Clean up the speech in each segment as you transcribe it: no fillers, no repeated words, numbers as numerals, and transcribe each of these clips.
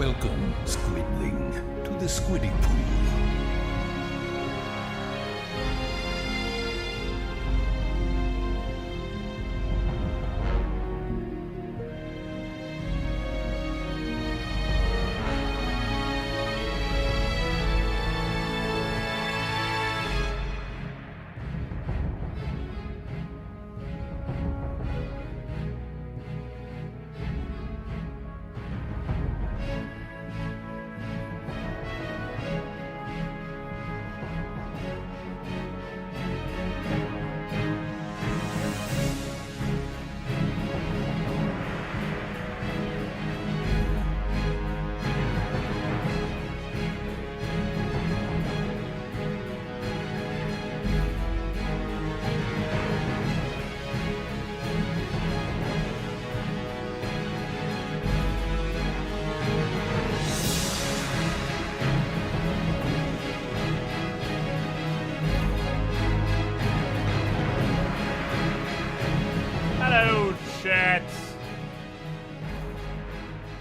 Welcome, Squidling, to the Squiddy Pool.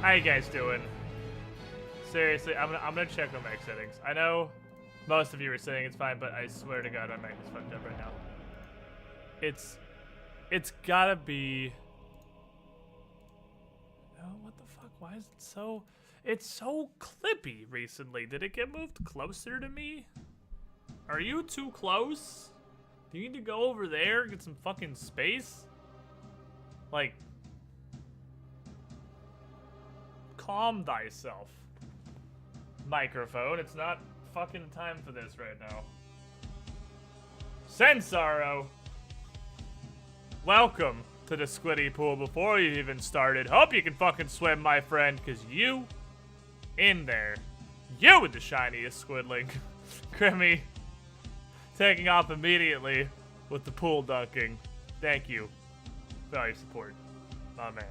How you guys doing? Seriously, I'm gonna check my mic settings. I know most of you are saying it's fine, but I swear to God, my mic is fucked up right now. It's gotta be. Oh, what the fuck? Why is it so? It's so clippy recently. Did it get moved closer to me? Are you too close? Do you need to go over there, get some fucking space? Like, calm thyself, microphone. It's not fucking time for this right now. Sensaro, welcome to the Squiddy Pool before you even started. Hope you can fucking swim, my friend, because you in there. You with the shiniest squidling. Grimmy taking off immediately with the pool dunking. Thank you for all your support, my man.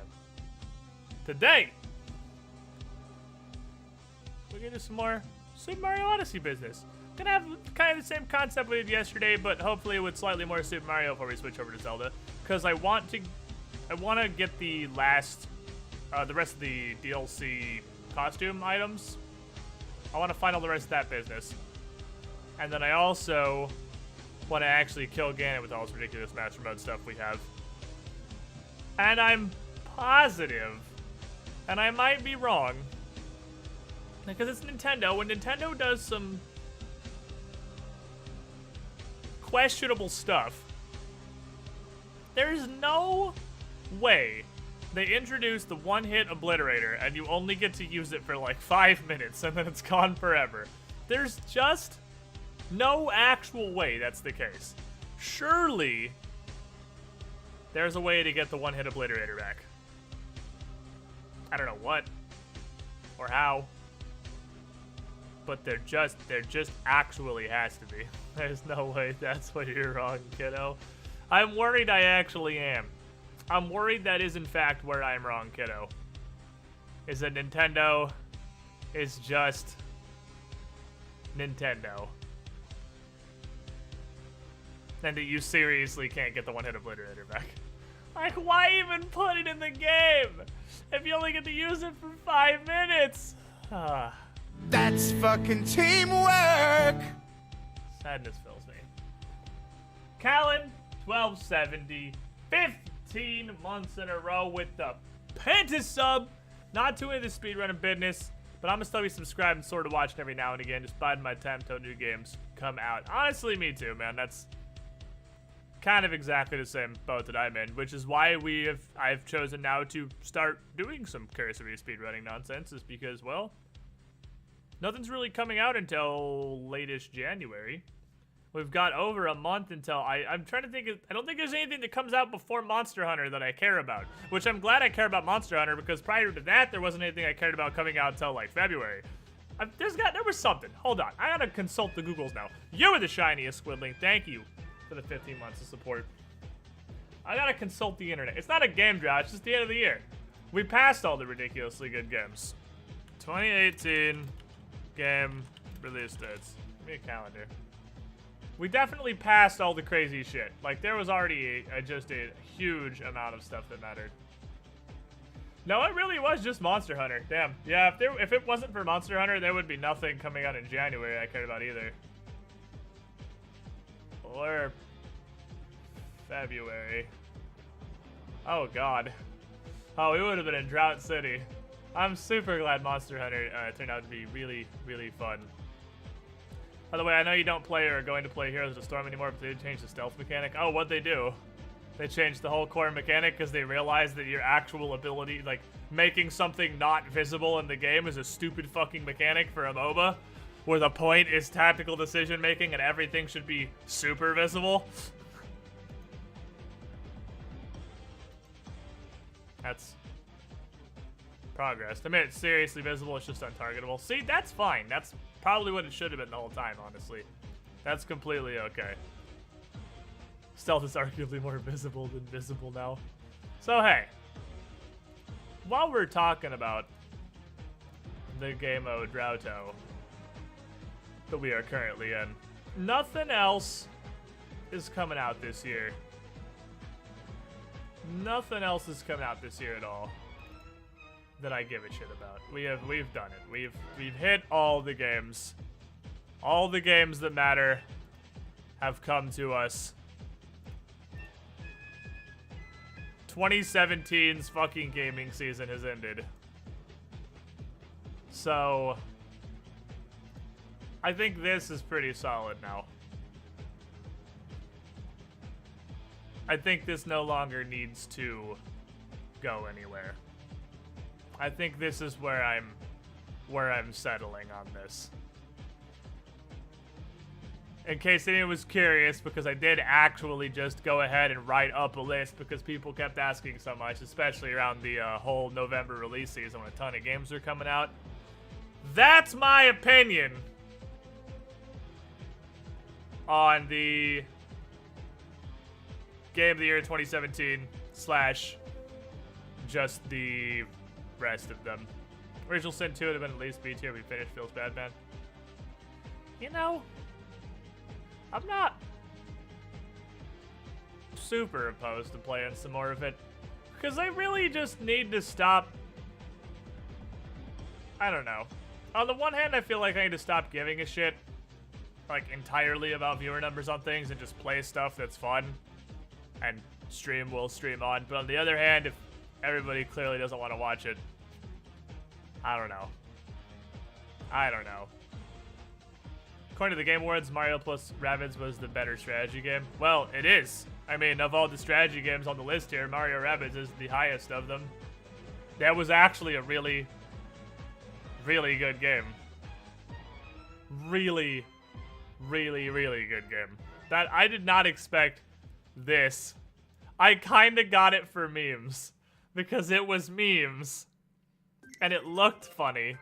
Today, we're gonna do some more Super Mario Odyssey business. Gonna have kind of the same concept we did yesterday, but hopefully with slightly more Super Mario before we switch over to Zelda. Because I want to get the rest of the DLC costume items. I want to find all the rest of that business. And then I also want to actually kill Ganon with all this ridiculous Master Mode stuff we have. And I'm positive, and I might be wrong, because it's Nintendo. When Nintendo does some questionable stuff, there's no way they introduce the one-hit obliterator and you only get to use it for like 5 minutes and then it's gone forever. There's just no actual way that's the case. Surely there's a way to get the one-hit obliterator back. I don't know what or how, but there just actually has to be. There's no way that's what you're wrong, kiddo. I'm worried I actually am. I'm worried that is in fact where I'm wrong, kiddo. Is that Nintendo is just Nintendo. And that you seriously can't get the one-hit obliterator back. Like, why even put it in the game if you only get to use it for 5 minutes? That's fucking teamwork! Sadness fills me. Callan, 1270, 15 months in a row with the Pentasub. Not too into speedrunning business, but I'm gonna still be subscribed and sort of watching every now and again, just biding my time till new games come out. Honestly, me too, man. That's kind of exactly the same boat that I'm in, which is why I've chosen now to start doing some cursory speedrunning nonsense, is because, well, nothing's really coming out until late-ish January. We've got over a month until I'm trying to think. I don't think there's anything that comes out before Monster Hunter that I care about, which I'm glad I care about Monster Hunter, because prior to that, there wasn't anything I cared about coming out until like February. There was something. Hold on. I gotta consult the Googles now. You were the shiniest squidling. Thank you for the 15 months of support. I gotta consult the internet. It's not a game drought, it's just the end of the year. We passed all the ridiculously good games. 2018 game release dates. Give me a calendar. We definitely passed all the crazy shit. Like, there was already just a huge amount of stuff that mattered. No, it really was just Monster Hunter. Damn. Yeah, if it wasn't for Monster Hunter, there would be nothing coming out in January I cared about either. Or February. Oh god. Oh, we would have been in Drought City. I'm super glad Monster Hunter turned out to be really, really fun. By the way, I know you don't play or are going to play Heroes of the Storm anymore, but they did change the stealth mechanic. Oh, what'd they do? They changed the whole core mechanic because they realized that your actual ability, like, making something not visible in the game is a stupid fucking mechanic for a MOBA, where the point is tactical decision making and everything should be super visible. That's progress. I mean, it's seriously visible, it's just untargetable. See, that's fine. That's probably what it should have been the whole time, honestly. That's completely okay. Stealth is arguably more visible than visible now. So, hey. While we're talking about the game mode Drauto that we are currently in, nothing else is coming out this year. Nothing else is coming out this year at all that I give a shit about. We've done it. We've hit all the games. All the games that matter have come to us. 2017's fucking gaming season has ended. So I think this is pretty solid now. I think this no longer needs to go anywhere. I think this is where I'm settling on this. In case anyone was curious, because I did actually just go ahead and write up a list because people kept asking so much, especially around the whole November release season when a ton of games are coming out. That's my opinion on the Game of the Year 2017 / just the rest of them. Original Sin 2 would have been at least B tier. We finished. Feels bad, man. You know, I'm not super opposed to playing some more of it, because I really just need to stop. I don't know. On the one hand, I feel like I need to stop giving a shit, like, entirely about viewer numbers on things and just play stuff that's fun and stream will stream on. But on the other hand, if everybody clearly doesn't want to watch it, I don't know. According to the Game Awards, Mario plus Rabbids was the better strategy game. Well, it is. I mean, of all the strategy games on the list here, Mario Rabbids is the highest of them. That was actually a really, really good game. Really, really, really good game. That I did not expect this. I kind of got it for memes because it was memes and it looked funny.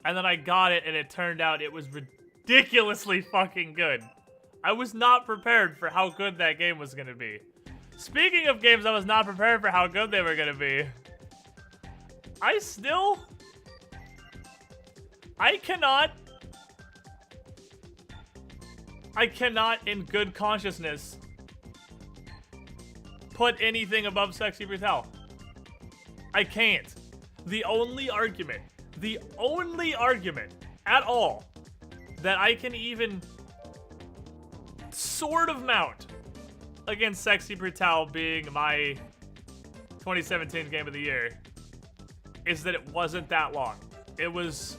And then I got it and it turned out it was ridiculously fucking good. I was not prepared for how good that game was gonna be. Speaking of games I was not prepared for how good they were gonna be, I cannot in good consciousness put anything above Sexy Brutale. I can't. The only argument at all that I can even sort of mount against Sexy Brutale being my 2017 Game of the Year is that it wasn't that long. It was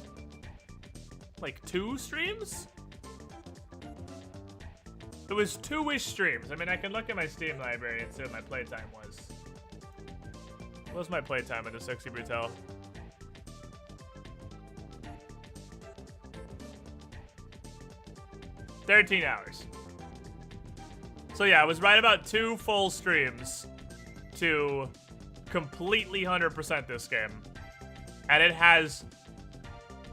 like 2 streams? It was 2-ish streams. I mean, I can look at my Steam library and see what my playtime was. What was my playtime into Sexy Brutale? $13 hours. So yeah, it was right about 2 full streams to completely 100% this game. And it has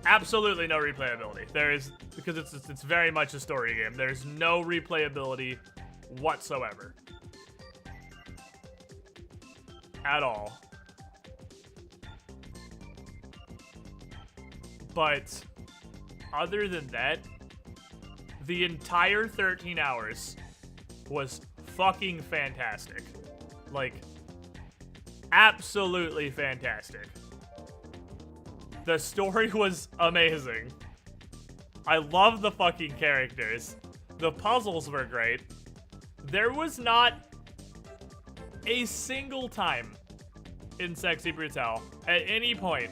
absolutely no replayability. There is, because it's very much a story game. There's no replayability whatsoever. At all. But other than that, the entire 13 hours was fucking fantastic. Like, absolutely fantastic. The story was amazing. I love the fucking characters. The puzzles were great. There was not a single time in Sexy Brutale at any point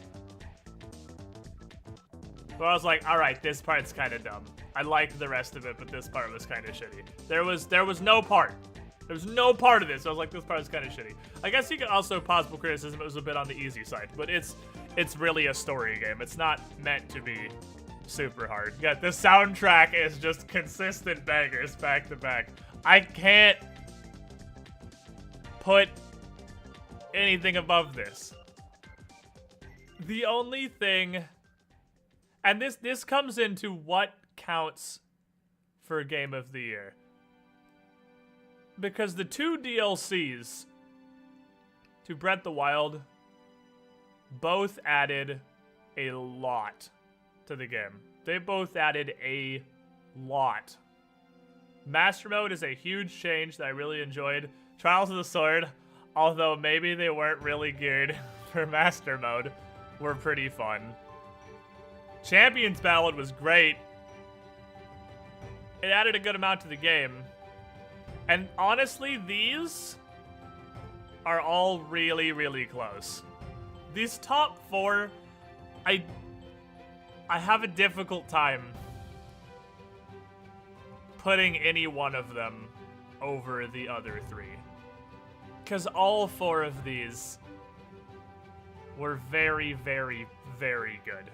where I was like, all right, this part's kind of dumb. I liked the rest of it, but this part was kind of shitty. There was no part. There was no part of this. I was like, this part is kind of shitty. I guess you could also possible criticism. It was a bit on the easy side, but it's really a story game. It's not meant to be super hard. Yeah, the soundtrack is just consistent bangers back to back. I can't put anything above this. The only thing, and this comes into what counts for Game of the Year. Because the 2 DLCs to Breath of the Wild both added a lot to the game. They both added a lot. Master Mode is a huge change that I really enjoyed. Trials of the Sword, although maybe they weren't really geared for Master Mode, were pretty fun. Champions Ballad was great. It added a good amount to the game. And honestly, these are all really, really close. These top 4, I have a difficult time putting any one of them over the other 3. Because all 4 of these were very, very, very good.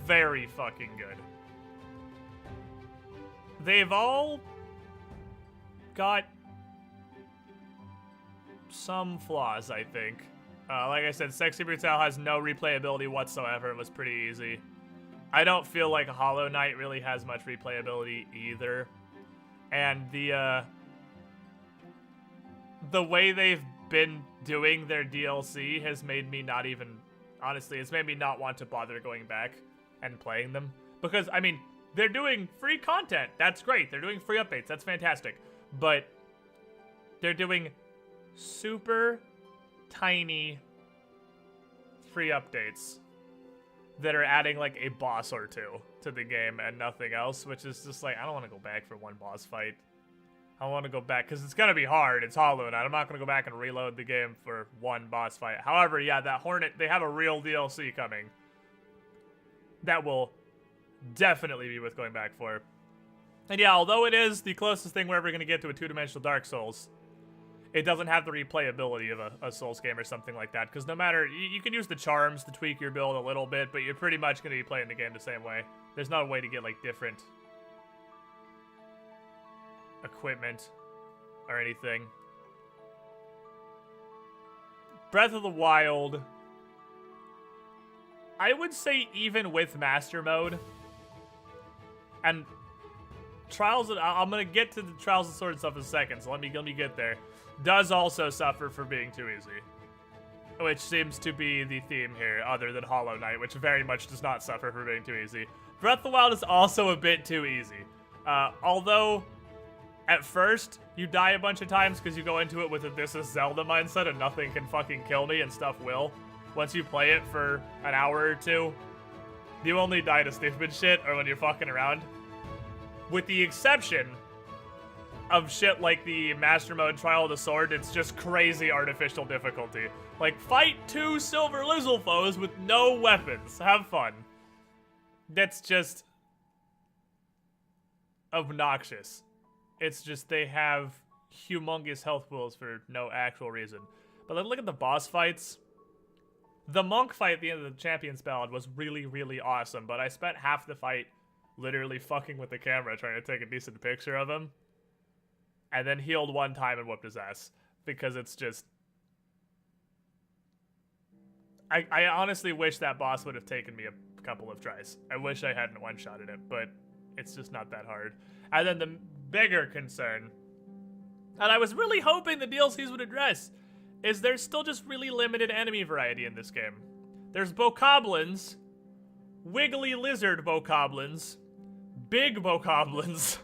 Very fucking good. They've all got some flaws, I think. Like I said, Sexy Brutale has no replayability whatsoever. It was pretty easy. I don't feel like Hollow Knight really has much replayability either. And the way they've been doing their DLC has made me not even... Honestly, it's made me not want to bother going back and playing them. Because, I mean, they're doing free content. That's great. They're doing free updates. That's fantastic. But they're doing super tiny free updates that are adding like a boss or 2 to the game and nothing else, which is just like, I don't want to go back for one boss fight. I want to go back because it's going to be hard. It's Hollow Knight. I'm not going to go back and reload the game for one boss fight. However, yeah, that Hornet, they have a real DLC coming that will definitely be worth going back for. And yeah, although it is the closest thing we're ever going to get to a 2-dimensional Dark Souls, it doesn't have the replayability of a Souls game or something like that, because no matter, you can use the charms to tweak your build a little bit, but you're pretty much going to be playing the game the same way. There's not a way to get, like, different equipment or anything. Breath of the Wild, I would say even with Master Mode, and Trials of, I'm going to get to the Trials of Sword and stuff in a second, so let me get there, does also suffer for being too easy. Which seems to be the theme here, other than Hollow Knight, which very much does not suffer for being too easy. Breath of the Wild is also a bit too easy. Although, at first, you die a bunch of times because you go into it with a this is Zelda mindset and nothing can fucking kill me and stuff will. Once you play it for an hour or 2, you only die to stupid shit or when you're fucking around. With the exception of shit like the Master Mode Trial of the Sword, it's just crazy artificial difficulty. Like, fight 2 Silver Lizzle foes with no weapons. Have fun. That's just obnoxious. It's just they have humongous health pools for no actual reason. But then look at the boss fights. The monk fight at the end of the Champions Ballad was really, really awesome, but I spent half the fight literally fucking with the camera trying to take a decent picture of him. And then healed one time and whooped his ass. Because it's just... I honestly wish that boss would have taken me a couple of tries. I wish I hadn't one-shotted it, but it's just not that hard. And then the bigger concern, and I was really hoping the DLCs would address, is there's still just really limited enemy variety in this game. There's bokoblins, wiggly lizard bokoblins, big bokoblins,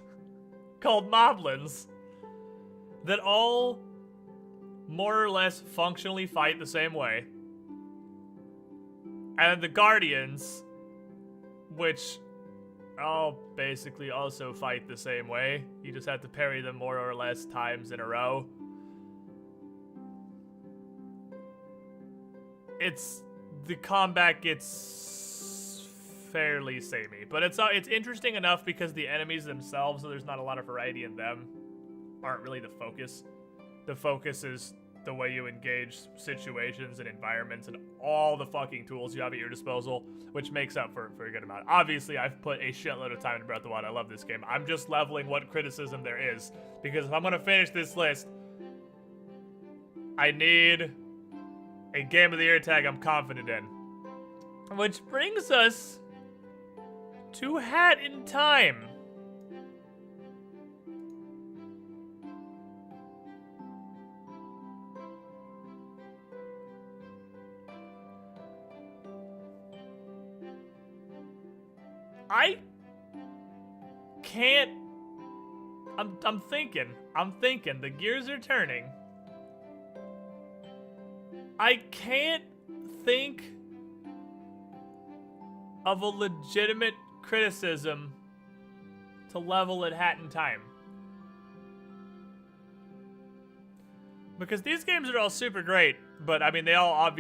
called moblins, that all more or less functionally fight the same way. And the Guardians, which all basically also fight the same way. You just have to parry them more or less times in a row. The combat gets fairly samey, but it's interesting enough because the enemies themselves, so there's not a lot of variety in them, aren't really the focus. The focus is the way you engage situations and environments and all the fucking tools you have at your disposal, which makes up for a good amount. Obviously, I've put a shitload of time into Breath of the Wild. I love this game. I'm just leveling what criticism there is, because if I'm gonna finish this list, I need a Game of the Year tag I'm confident in. Which brings us to Hat in Time. I can't. I'm thinking. The gears are turning. I can't think of a legitimate criticism to level at Hat in Time. Because these games are all super great, but I mean, they have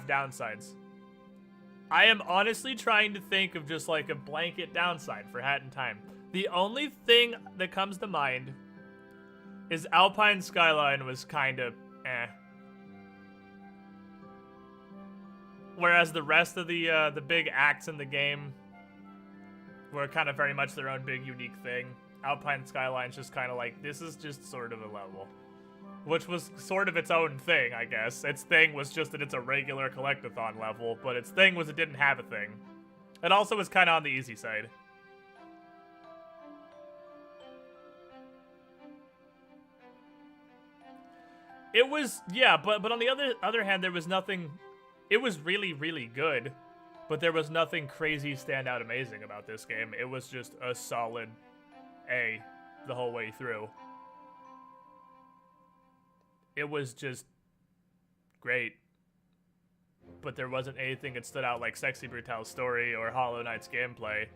downsides. I am honestly trying to think of just like a blanket downside for Hat in Time. The only thing that comes to mind is Alpine Skyline was kind of eh. Whereas the rest of the big acts in the game were kind of very much their own big unique thing. Alpine Skyline's just kind of like, this is just sort of a level. Which was sort of its own thing, I guess. Its thing was just that it's a regular collectathon level, but its thing was it didn't have a thing. It also was kind of on the easy side. It was, yeah, but on the other hand, there was nothing. It was really, really good, but there was nothing crazy, standout, amazing about this game. It was just a solid A the whole way through. It was just great, but there wasn't anything that stood out like Sexy Brutal's story or Hollow Knight's gameplay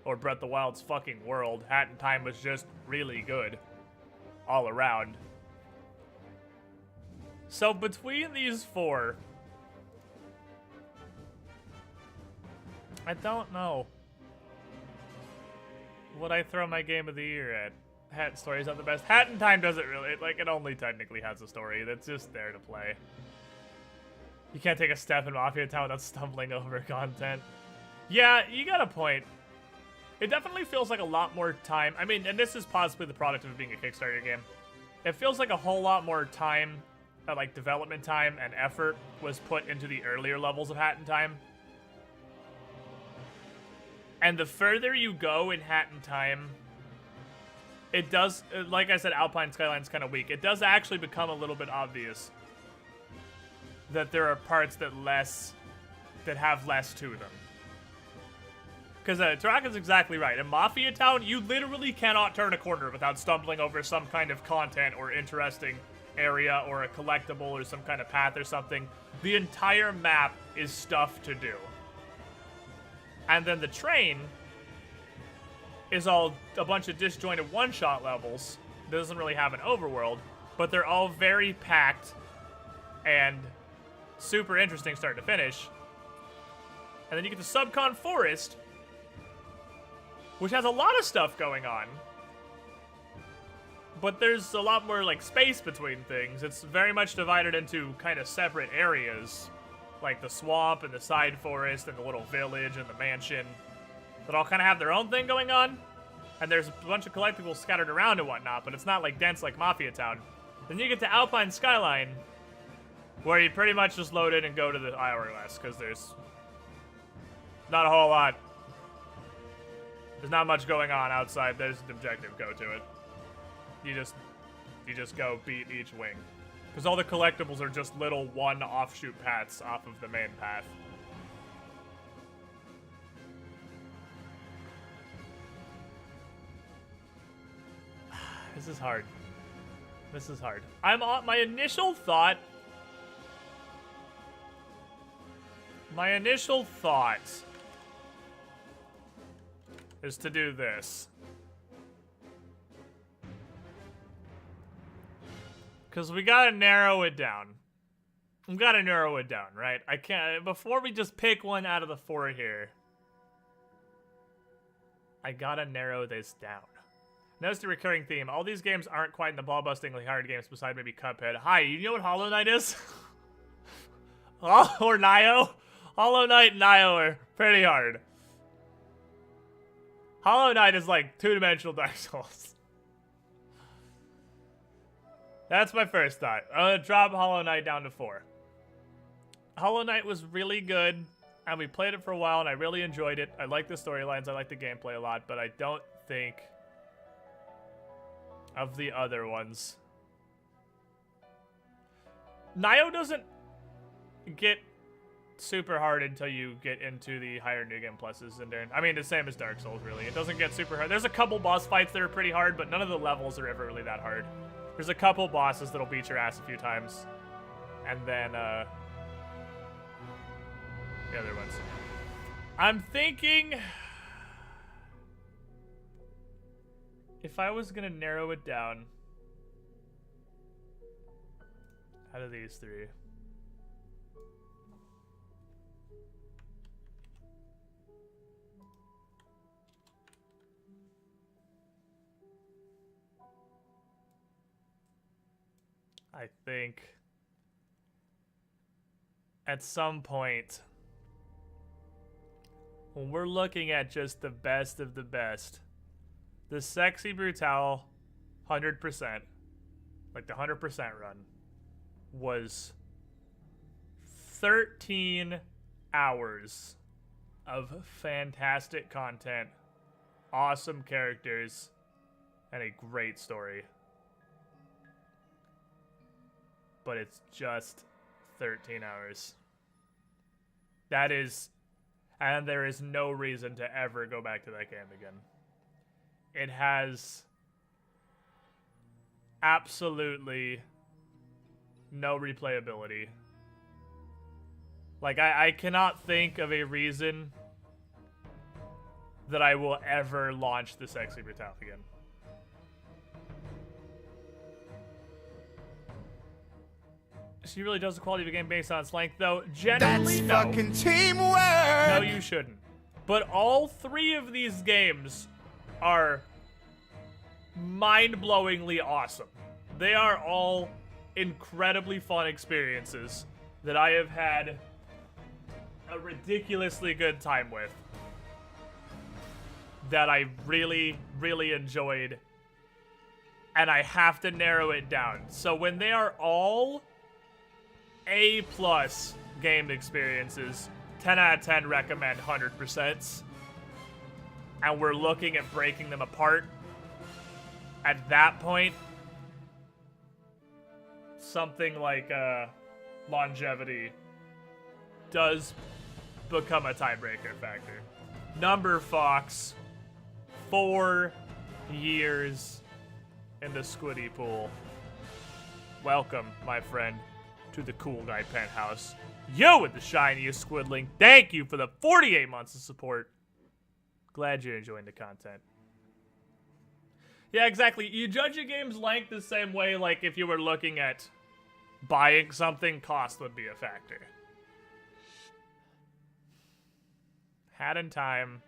or Breath of the Wild's fucking world. Hat in Time was just really good all around. So between these four, I don't know what I throw my Game of the Year at. Hat story's not the best. Hat in Time doesn't really, it only technically has a story that's just there to play. You can't take a step in Mafia Town without stumbling over content. Yeah, you got a point. It definitely feels like a lot more time. I mean, and this is possibly the product of it being a Kickstarter game. It feels like a whole lot more time, like development time and effort was put into the earlier levels of Hat in Time. And the further you go in Hat in Time, it does, like I said, Alpine Skyline's kind of weak. It does actually become a little bit obvious that there are parts that have less to them. Because Taraka's exactly right. In Mafia Town, you literally cannot turn a corner without stumbling over some kind of content or interesting area or a collectible or some kind of path or something. The entire map is stuff to do. And then the train is all a bunch of disjointed one-shot levels. It doesn't really have an overworld, but they're all very packed and super interesting start to finish. And then you get to Subcon Forest, which has a lot of stuff going on, but there's a lot more like space between things. It's very much divided into kind of separate areas, like the swamp and the side forest and the little village and the mansion, that all kind of have their own thing going on. And there's a bunch of collectibles scattered around and whatnot, but it's not like dense like Mafia Town. Then you get to Alpine Skyline, where you pretty much just load in and go to the hourglass, because there's not a whole lot. There's not much going on outside. There's an objective. Go to it. You just go beat each wing. Because all the collectibles are just little one offshoot paths off of the main path. This is hard. This is hard. I'm on my initial thought. Is to do this. Because we gotta narrow it down. We gotta narrow it down, right? I can't, before we just pick one out of the 4 here, I gotta narrow this down. Notice the recurring theme. All these games aren't quite in the ball-bustingly hard games beside maybe Cuphead. Hi, you know what Hollow Knight is? Or Nioh? Hollow Knight and Nioh are pretty hard. Hollow Knight is like two-dimensional Dark Souls. That's my first thought. I'm gonna drop Hollow Knight down to 4. Hollow Knight was really good, and we played it for a while, and I really enjoyed it. I like the storylines, I like the gameplay a lot, but I don't think of the other ones. Nioh doesn't get super hard until you get into the higher New Game Pluses in there. I mean, the same as Dark Souls, really. It doesn't get super hard. There's a couple boss fights that are pretty hard, but none of the levels are ever really that hard. There's a couple bosses that'll beat your ass a few times. And then, the other ones. I'm thinking, if I was gonna narrow it down, out of these 3, I think at some point, when we're looking at just the best of the best, the Sexy Brutale 100%, like the 100% run, was 13 hours of fantastic content, awesome characters, and a great story. But it's just 13 hours. That is, and there is no reason to ever go back to that game again. It has absolutely no replayability. Like, I cannot think of a reason that I will ever launch the Sexy Brutale again. She really does the quality of a game based on its length, though. Generally, That's no. fucking teamwork! No, you shouldn't. But all 3 of these games are mind-blowingly awesome. They are all incredibly fun experiences that I have had a ridiculously good time with. That I really, really enjoyed. And I have to narrow it down. So when they are all A+ game experiences, 10 out of 10 recommend 100%. And we're looking at breaking them apart. At that point, something like longevity does become a tiebreaker factor. Number Fox, 4 years in the Squiddy pool. Welcome, my friend, to the Cool Guy Penthouse. Yo, with the shiniest squidling. Thank you for the 48 months of support. Glad you're enjoying the content. Yeah, exactly. You judge a game's length the same way, like if you were looking at buying something, cost would be a factor. Hat in Time,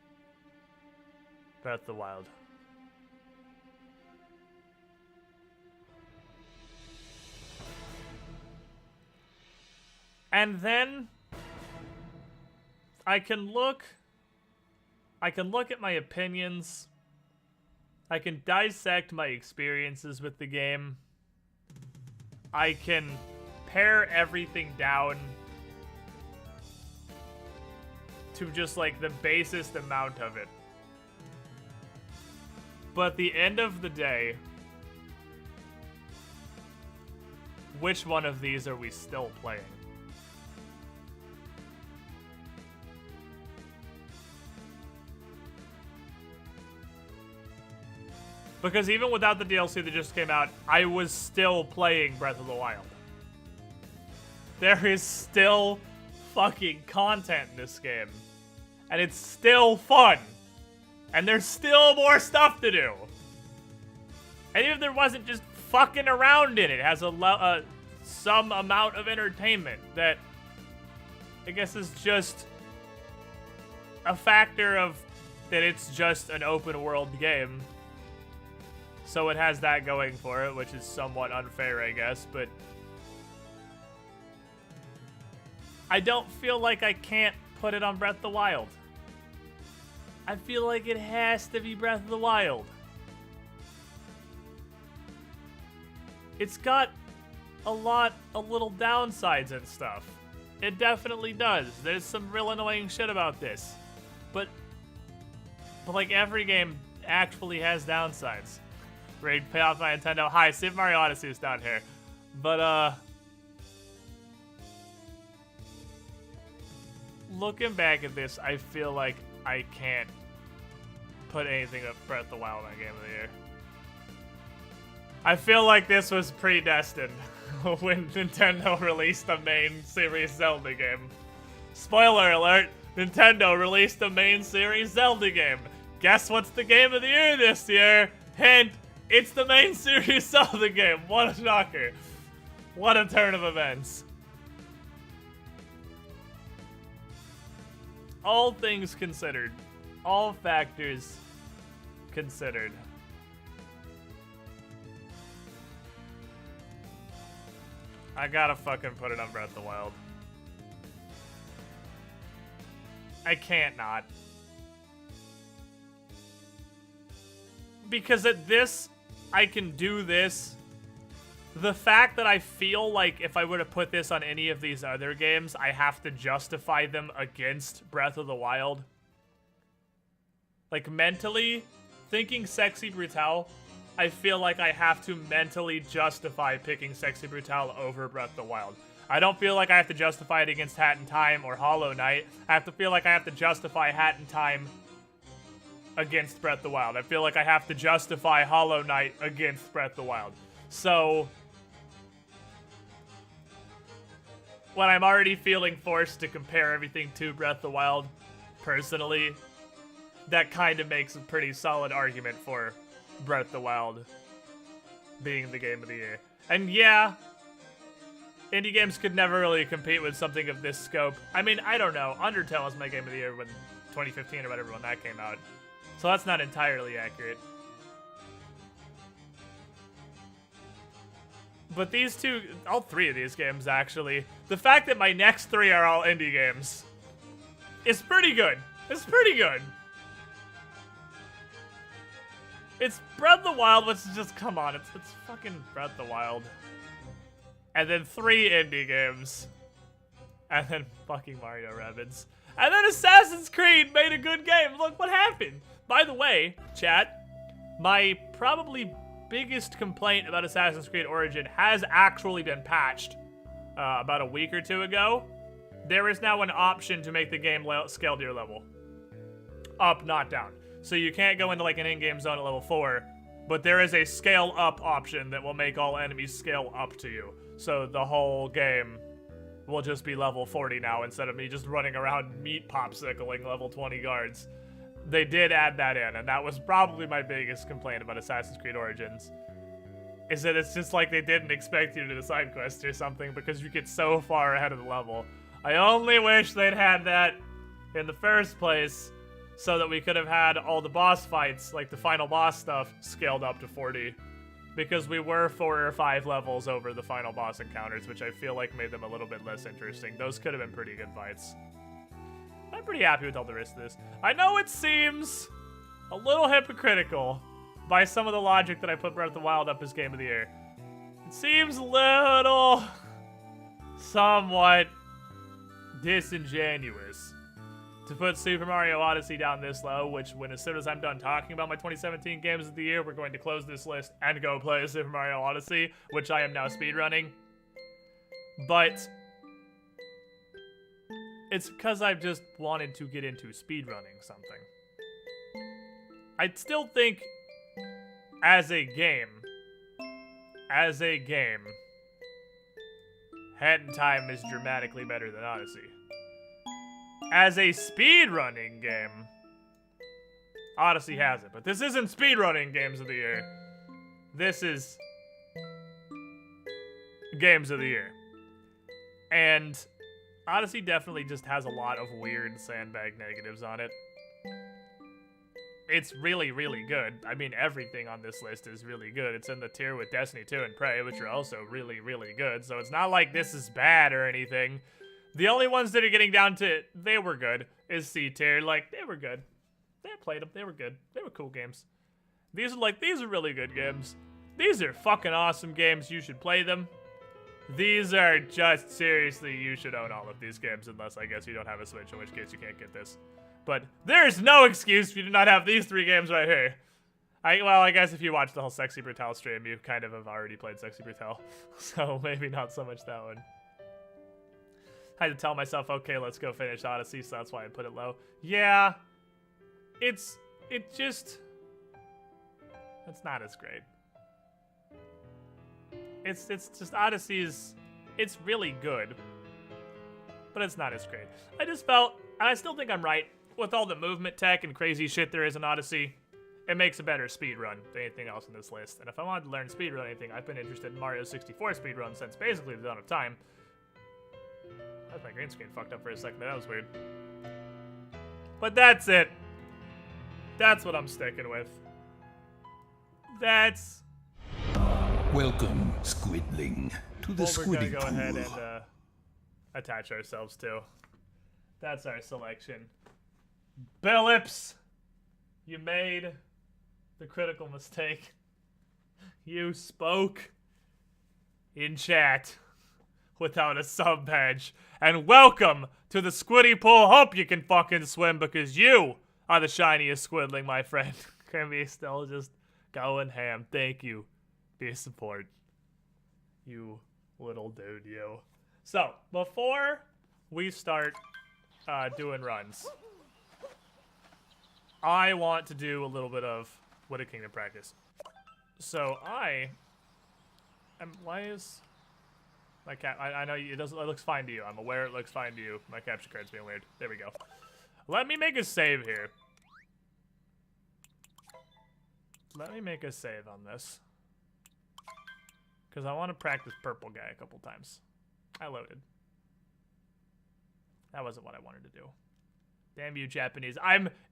Breath of the Wild. And then I can look at my opinions. I can dissect my experiences with the game. I can pare everything down to just like the basest amount of it. But at the end of the day, which one of these are we still playing? Because even without the DLC that just came out, I was still playing Breath of the Wild. There is still fucking content in this game. And it's still fun. And there's still more stuff to do. And even if there wasn't just fucking around in it, has some amount of entertainment that I guess is just a factor of that it's just an open world game. So it has that going for it, which is somewhat unfair, I guess, but I don't feel like I can't put it on Breath of the Wild. I feel like it has to be Breath of the Wild. It's got a lot of little downsides and stuff. It definitely does. There's some real annoying shit about this. But like every game actually has downsides. Ready to pay off my Nintendo. Hi, Super Mario Odyssey is down here. But looking back at this, I feel like I can't put anything up Breath of the Wild on Game of the Year. I feel like this was predestined when Nintendo released the main series Zelda game. Spoiler alert, Nintendo released the main series Zelda game. Guess what's the Game of the Year this year? Hint, it's the main series Zelda game. What a shocker. What a turn of events. All things considered, all factors considered, I gotta fucking put it on Breath of the Wild. I can't not. Because at this, I can do this. The fact that I feel like if I were to put this on any of these other games, I have to justify them against Breath of the Wild. Like, mentally, thinking Sexy Brutale, I feel like I have to mentally justify picking Sexy Brutale over Breath of the Wild. I don't feel like I have to justify it against Hat in Time or Hollow Knight. I have to feel like I have to justify Hat in Time against Breath of the Wild. I feel like I have to justify Hollow Knight against Breath of the Wild. So, when I'm already feeling forced to compare everything to Breath of the Wild, personally, that kind of makes a pretty solid argument for Breath of the Wild being the Game of the Year. And yeah, indie games could never really compete with something of this scope. I mean, I don't know. Undertale was my Game of the Year when 2015 or whatever when that came out. So that's not entirely accurate. But these two, all three of these games actually, the fact that my next three are all indie games is pretty good. It's pretty good. It's Breath of the Wild, which is just, come on, it's fucking Breath of the Wild. And then 3 indie games. And then fucking Mario Rabbids. And then Assassin's Creed made a good game. Look what happened. By the way, chat, my probably biggest complaint about Assassin's Creed Origin has actually been patched about a week or two ago. There is now an option to make the game scale to your level. Up, not down. So you can't go into like an in-game zone at level 4, but there is a scale up option that will make all enemies scale up to you. So the whole game will just be level 40 now instead of me just running around meat popsicling level 20 guards. They did add that in, and that was probably my biggest complaint about Assassin's Creed Origins. Is that it's just like they didn't expect you to do the side quest or something because you get so far ahead of the level. I only wish they'd had that in the first place so that we could have had all the boss fights, like the final boss stuff, scaled up to 40. Because we were 4 or 5 levels over the final boss encounters, which I feel like made them a little bit less interesting. Those could have been pretty good fights. I'm pretty happy with all the rest of this. I know it seems a little hypocritical by some of the logic that I put Breath of the Wild up as Game of the Year. It seems a little somewhat disingenuous to put Super Mario Odyssey down this low, which as soon as I'm done talking about my 2017 games of the year, we're going to close this list and go play Super Mario Odyssey, which I am now speedrunning. But it's because I've just wanted to get into speedrunning something. I still think as a game, Hat in Time is dramatically better than Odyssey. As a speedrunning game, Odyssey has it. But this isn't speedrunning games of the year. This is games of the year. And Odyssey definitely just has a lot of weird sandbag negatives on it. It's really, really good. I mean, everything on this list is really good. It's in the tier with Destiny 2 and Prey, which are also really, really good. So it's not like this is bad or anything. The only ones that are getting down to they were good is C tier. Like, they were good. They played them. They were good. They were cool games. These are really good games. These are fucking awesome games. You should play them. These are just, seriously, you should own all of these games unless, I guess, you don't have a Switch, in which case you can't get this. But there's no excuse for you to not have these 3 games right here. Well, I guess if you watch the whole Sexy Brutale stream, you kind of have already played Sexy Brutale. So maybe not so much that one. I had to tell myself, okay, let's go finish Odyssey, so that's why I put it low. Yeah, it's not as great. It's just Odyssey's, it's really good, but it's not as great. I just felt, and I still think I'm right, with all the movement tech and crazy shit there is in Odyssey, it makes a better speedrun than anything else in this list. And if I wanted to learn speedrun anything, I've been interested in Mario 64 speedrun since basically the dawn of time. That's my green screen fucked up for a second, that was weird. But that's it. That's what I'm sticking with. That's... Welcome, Squidling, to the what we're gonna squidding go pool. ahead and attach ourselves to. That's our selection. Billips, you made the critical mistake. You spoke in chat without a sub badge. And welcome to the squiddy pool. Hope you can fucking swim because you are the shiniest squidling, my friend. Grimmy still just going ham. Thank you for your support. You little dude, you. So, before we start doing runs, I want to do a little bit of Woodlands Kingdom Practice. So why is my cap? I know it doesn't. It looks fine to you. I'm aware it looks fine to you. My capture card's being weird. There we go. Let me make a save here. Let me make a save on this, because I want to practice purple guy a couple times. I loaded. That wasn't what I wanted to do. Damn you, Japanese.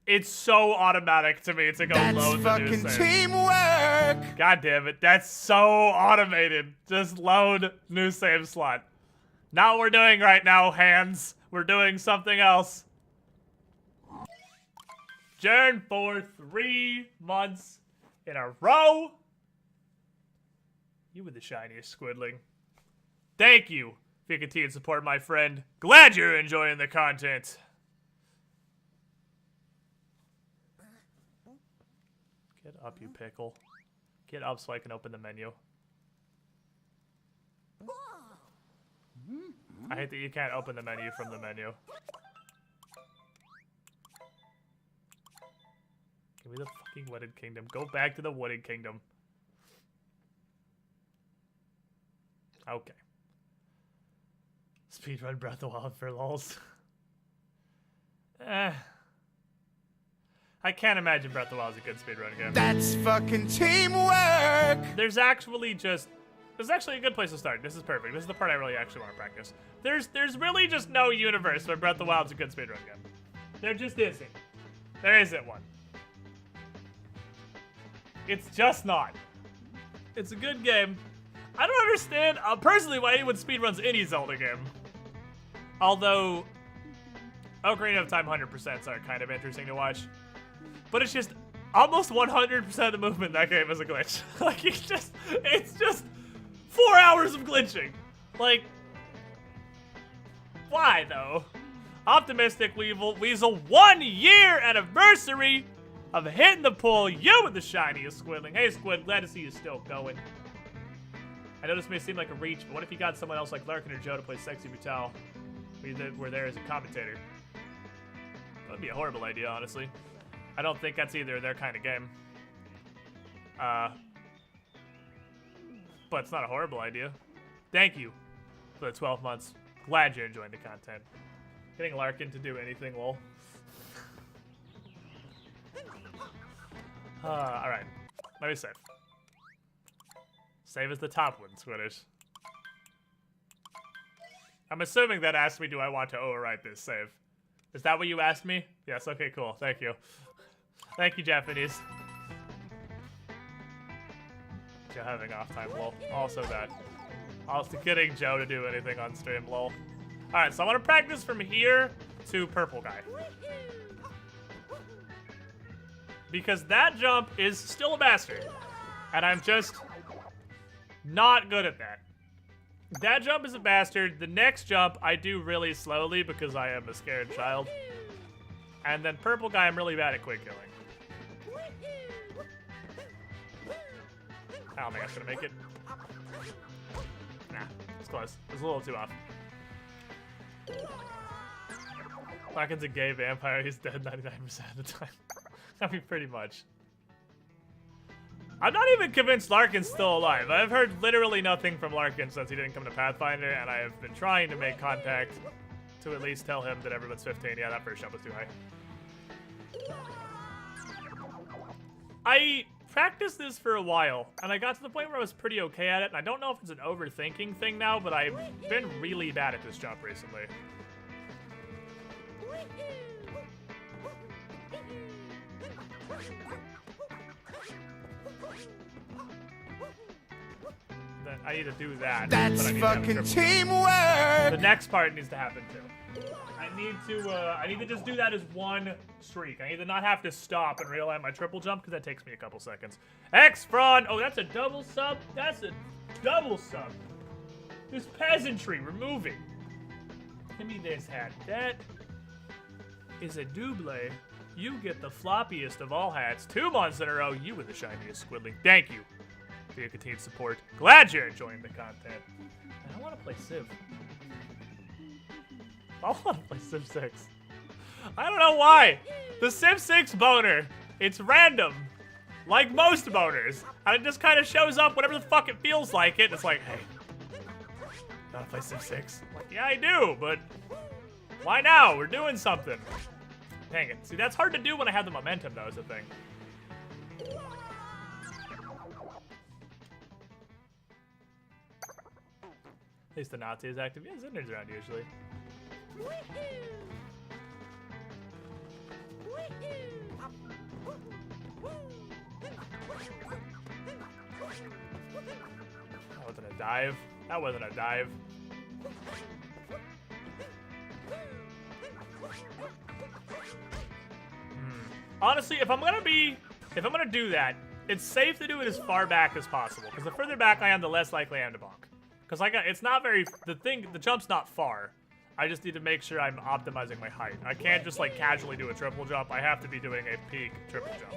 It's so automatic to me to go load the new save. That's fucking teamwork! God damn it. That's so automated. Just load new save slot. Not what we're doing right now, hands. We're doing something else. Jern for 3 months in a row. You were the shiniest squidling. Thank you for your continued support, my friend. Glad you're enjoying the content. Get up, you pickle. Get up so I can open the menu. I hate that you can't open the menu from the menu. Give me the fucking Wooded Kingdom. Go back to the Wooded Kingdom. Okay. Speedrun Breath of the Wild for lols. I can't imagine Breath of the Wild is a good speedrun game. That's fucking teamwork! There's actually a good place to start. This is perfect. This is the part I really actually want to practice. There's really just no universe where Breath of the Wild is a good speedrun game. There just isn't. There isn't one. It's just not. It's a good game. I don't understand, personally, why anyone speedruns any Zelda game. Although, Ocarina of Time 100% are kind of interesting to watch. But it's just, almost 100% of the movement in that game is a glitch. Like, it's just 4 hours of glitching. Like, why, though? Optimistic Weasel, 1 year anniversary of hitting the pool. You were the shiniest squidling. Hey, Squid, glad to see you still going. I know this may seem like a reach, but what if you got someone else like Larkin or Joe to play Sexy Brutale? We were there as a commentator. That would be a horrible idea, honestly. I don't think that's either their kind of game. But it's not a horrible idea. Thank you for the 12 months. Glad you're enjoying the content. Getting Larkin to do anything, lol. Alright. Let me save. Save is the top one, Squitters. I'm assuming that asked me, do I want to overwrite this save? Is that what you asked me? Yes, okay, cool. Thank you. Thank you, Japanese. Joe having off time, lol. Also that. Also getting Joe to do anything on stream, lol. Alright, so I want to practice from here to purple guy. Because that jump is still a bastard. And I'm just not good at that. That jump is a bastard. The next jump I do really slowly because I am a scared child. And then purple guy I'm really bad at quick killing. I don't think I should make it. Nah, it's close. It's a little too off. Larkin's a gay vampire. He's dead 99% of the time. I mean, pretty much. I'm not even convinced Larkin's still alive. I've heard literally nothing from Larkin since he didn't come to Pathfinder, and I have been trying to make contact to at least tell him that everyone's 15. Yeah, that first jump was too high. I practiced this for a while, and I got to the point where I was pretty okay at it, and I don't know if it's an overthinking thing now, but I've been really bad at this jump recently. Then I need to do that. That's but I fucking need to teamwork. The next part needs to happen too. I need to just do that as one streak. I need to not have to stop and realign my triple jump because that takes me a couple seconds. X-Fraud! Oh, that's a double sub? That's a double sub. This peasantry, removing. Give me this hat. That is a double. You get the floppiest of all hats. 2 months in a row, you were the shiniest Squidling. Thank you for your continued support. Glad you're enjoying the content. And I want to play Civ. I want to play Civ 6. I don't know why. The Civ 6 boner, it's random. Like most boners. And it just kind of shows up whenever the fuck it feels like it. It's like, hey, you want to play Civ 6? I'm like, yeah, I do, but why now? We're doing something. Dang it. See, that's hard to do when I have the momentum, though, is the thing. At least the Nazi is active. Yeah, Zinder's around usually. That wasn't a dive. That wasn't a dive. Honestly, if I'm gonna do that, it's safe to do it as far back as possible. Because the further back I am, the less likely I am to bonk. Because it's not very, the jump's not far. I just need to make sure I'm optimizing my height. I can't just like casually do a triple jump. I have to be doing a peak triple jump.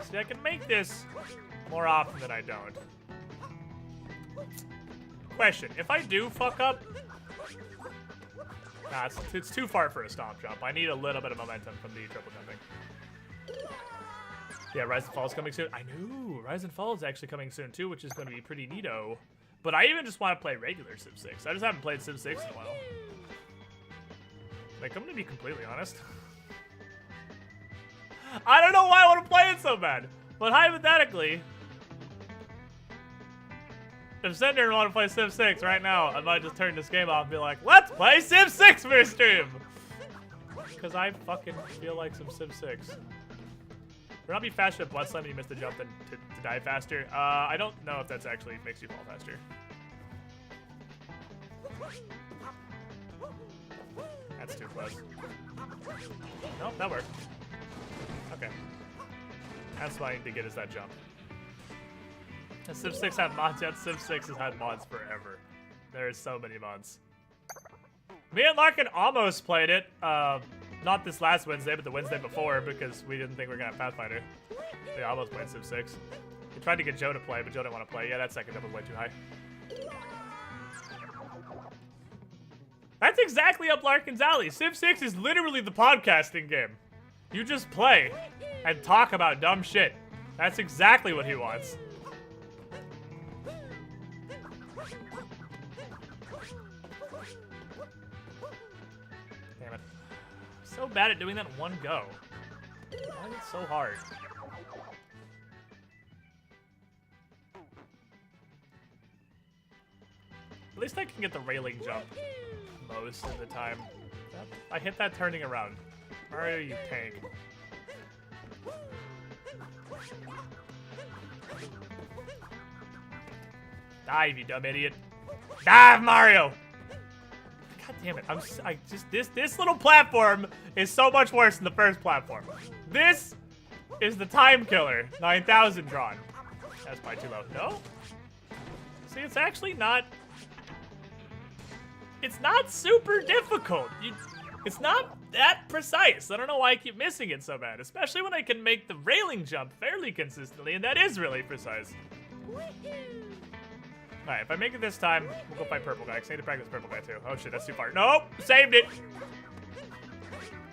See, I can make this more often than I don't. Question, if I do fuck up, nah, it's too far for a stomp jump. I need a little bit of momentum from the triple jumping. Yeah, Rise and Fall is coming soon. I know, Rise and Fall is actually coming soon too, which is going to be pretty neato. But I even just want to play regular Civ 6. I just haven't played Civ 6 in a while. Like, I'm going to be completely honest. I don't know why I want to play it so bad. But hypothetically, if Sender want to play Civ 6 right now, I might just turn this game off and be like, let's play Civ 6 for a stream! Because I fucking feel like some Civ 6. Would not be faster at Blood Slam when you miss the jump than to die faster? I don't know if that's actually makes you fall faster. That's too close. Nope, that worked. Okay. That's what I need to get is that jump. And Civ 6 had mods yet? Civ 6 has had mods forever. There's so many mods. Me and Larkin almost played it. Not this last Wednesday, but the Wednesday before, because we didn't think we were gonna have Pathfinder. We almost played Civ 6. We tried to get Joe to play, but Joe didn't want to play. Yeah, that second jump was way too high. That's exactly up Larkin's alley. Civ 6 is literally the podcasting game. You just play. and talk about dumb shit. That's exactly what he wants. Damn it. I'm so bad at doing that in one go. Why is it so hard? At least I can get the railing jump most of the time. I hit that turning around. Mario, you tank. Dive, you dumb idiot. Dive, Mario! God damn it, this little platform is so much worse than the first platform. This is the time killer. 9,000 drawn. That's probably too low. No? See, it's actually not... It's not super difficult. It's not that precise. I don't know why I keep missing it so bad, especially when I can make the railing jump fairly consistently, and that is really precise. Alright, if I make it this time, we'll go fight purple guy, because I need to practice purple guy too. Oh shit, that's too far. Nope! Saved it!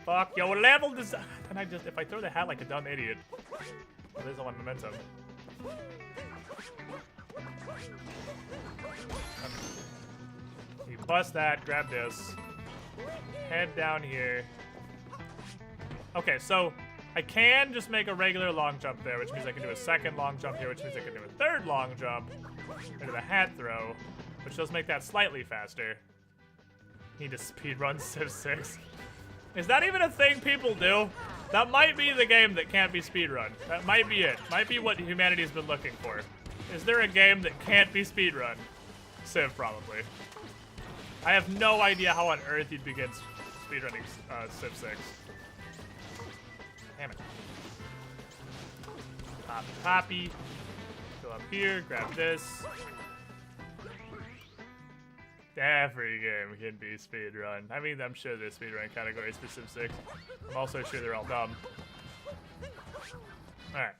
Fuck your level design. And I just, if I throw the hat like a dumb idiot, well, there's a lot of momentum. You bust that, grab this, head down here. Okay, so I can just make a regular long jump there, which means I can do a second long jump here, which means I can do a third long jump into the hat throw, which does make that slightly faster. Need to speedrun Civ 6. Is that even a thing people do? That might be the game that can't be speedrun. That might be it. Might be what humanity's been looking for. Is there a game that can't be speedrun? Civ, probably. I have no idea how on earth you'd begin speedrunning Civ 6. Damn it. Poppy. Go up here, grab this. Every game can be speedrun. I mean, I'm sure there's speedrun categories for Civ 6. I'm also sure they're all dumb. Alright.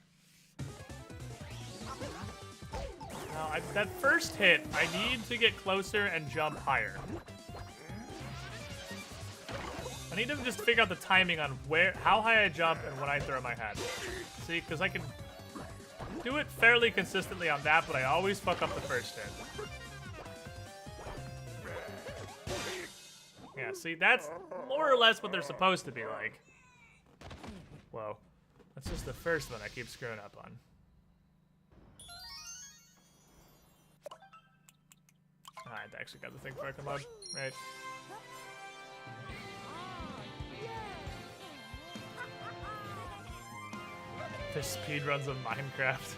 Now, that first hit, I need to get closer and jump higher. I need to just figure out the timing on how high I jump and when I throw my hat. See, because I can do it fairly consistently on that, but I always fuck up the first hit. Yeah, see, that's more or less what they're supposed to be like. Whoa. That's just the first one I keep screwing up on. I actually got the thing for I can load. Right. There's speedruns of Minecraft.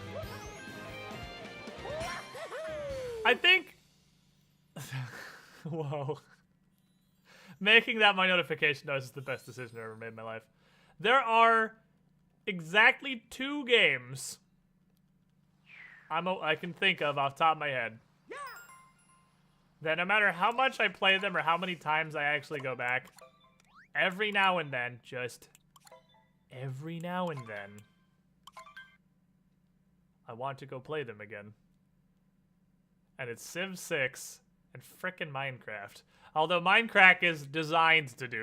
I think... Whoa. Making that my notification noise is the best decision I've ever made in my life. There are exactly 2 games I can think of off the top of my head that no matter how much I play them or how many times I actually go back, every now and then, just every now and then, I want to go play them again. And it's Civ 6 and frickin' Minecraft. Although Minecraft is designed to do